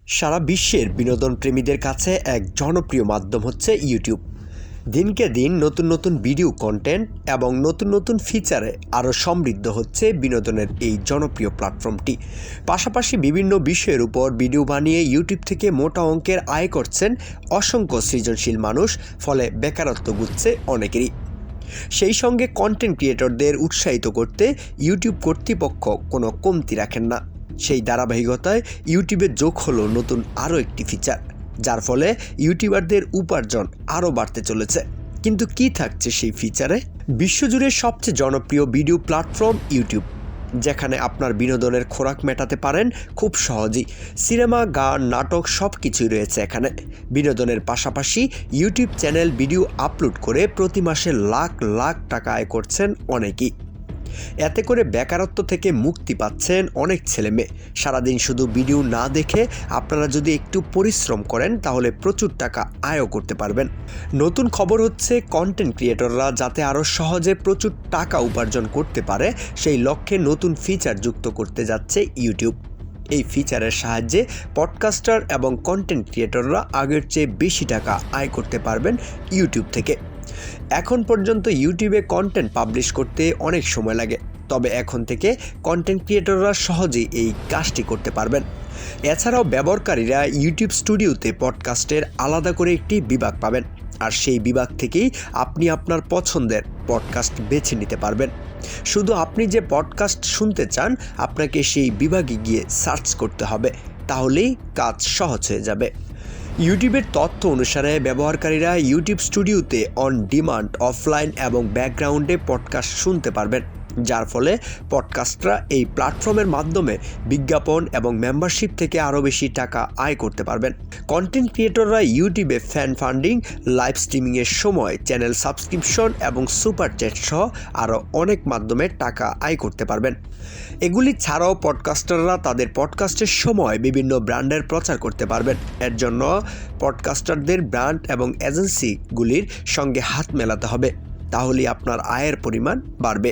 সারা বিশ্বের বিনোদন প্রেমীদের কাছে এক জনপ্রিয় মাধ্যম হচ্ছে ইউটিউব। দিনকে দিন নতুন নতুন ভিডিও কন্টেন্ট এবং নতুন নতুন ফিচারে আরও সমৃদ্ধ হচ্ছে বিনোদনের এই জনপ্রিয় প্ল্যাটফর্মটি। পাশাপাশি বিভিন্ন বিষয়ের উপর ভিডিও বানিয়ে ইউটিউব থেকে মোটা অঙ্কের আয় করছেন অসংখ্য সৃজনশীল মানুষ, ফলে বেকারত্ব ঘুচছে অনেকেরই। সেই সঙ্গে কন্টেন্ট ক্রিয়েটরদের উৎসাহিত করতে ইউটিউব কর্তৃপক্ষ কোনো কমতি রাখেন না। সেই ধারাবাহিকতায় ইউটিউবে যোগ হলো নতুন আরও একটি ফিচার, যার ফলে ইউটিউবারদের উপার্জন আরও বাড়তে চলেছে। কিন্তু কি থাকছে সেই ফিচারে? বিশ্বজুড়ে সবচেয়ে জনপ্রিয় ভিডিও প্ল্যাটফর্ম ইউটিউব, যেখানে আপনার বিনোদনের খোরাক মেটাতে পারেন খুব সহজেই। সিনেমা, গান, নাটক সব কিছুই রয়েছে এখানে। বিনোদনের পাশাপাশি ইউটিউব চ্যানেল ভিডিও আপলোড করে প্রতি মাসে লাখ লাখ টাকা আয় করছেন অনেকেই। এতে করে বেকারত্ব থেকে মুক্তি পাচ্ছেন অনেক ছেলেমেয়ে। সারাদিন শুধু ভিডিও না দেখে আপনারা যদি একটু পরিশ্রম করেন তাহলে প্রচুর টাকা আয়ও করতে পারবেন। নতুন খবর হচ্ছে, কন্টেন্ট ক্রিয়েটররা যাতে আরও সহজে প্রচুর টাকা উপার্জন করতে পারে সেই লক্ষ্যে নতুন ফিচার যুক্ত করতে যাচ্ছে ইউটিউব। এই ফিচারের সাহায্যে পডকাস্টার এবং কন্টেন্ট ক্রিয়েটররা আগের চেয়ে বেশি টাকা আয় করতে পারবেন ইউটিউব থেকে। এখন পর্যন্ত ইউটিউবে কন্টেন্ট পাবলিশ করতে অনেক সময় লাগে, তবে এখন থেকে কন্টেন্ট ক্রিয়েটররা সহজেই এই কাজটি করতে পারবেন। এছাড়াও ব্যবহারকারীরা ইউটিউব স্টুডিওতে পডকাস্টের আলাদা করে একটি বিভাগ পাবেন, আর সেই বিভাগ থেকেই আপনি আপনার পছন্দের পডকাস্ট বেছে নিতে পারবেন। শুধু আপনি যে পডকাস্ট শুনতে চান আপনাকে সেই বিভাগে গিয়ে সার্চ করতে হবে, তাহলেই কাজ সহজ হয়ে যাবে। ইউটিউবের তথ্য অনুসারে ব্যবহারকারীরা ইউটিউব স্টুডিওতে অন ডিমান্ড, অফলাইন এবং ব্যাকগ্রাউন্ডে পডকাস্ট শুনতে পারবেন, যার ফলে পডকাস্টরা এই প্ল্যাটফর্মের মাধ্যমে বিজ্ঞাপন এবং মেম্বারশিপ থেকে আরও বেশি টাকা আয় করতে পারবেন। কন্টেন্ট ক্রিয়েটররা ইউটিউবে ফ্যান ফান্ডিং, লাইভ স্ট্রিমিংয়ের সময় চ্যানেল সাবস্ক্রিপশন এবং সুপার চ্যাট সহ আরও অনেক মাধ্যমে টাকা আয় করতে পারবেন। এগুলি ছাড়াও পডকাস্টাররা তাদের পডকাস্টের সময় বিভিন্ন ব্র্যান্ডের প্রচার করতে পারবেন। এর জন্য পডকাস্টারদের ব্র্যান্ড এবং এজেন্সিগুলির সঙ্গে হাত মেলাতে হবে, তাহলেই আপনার আয়ের পরিমাণ বাড়বে।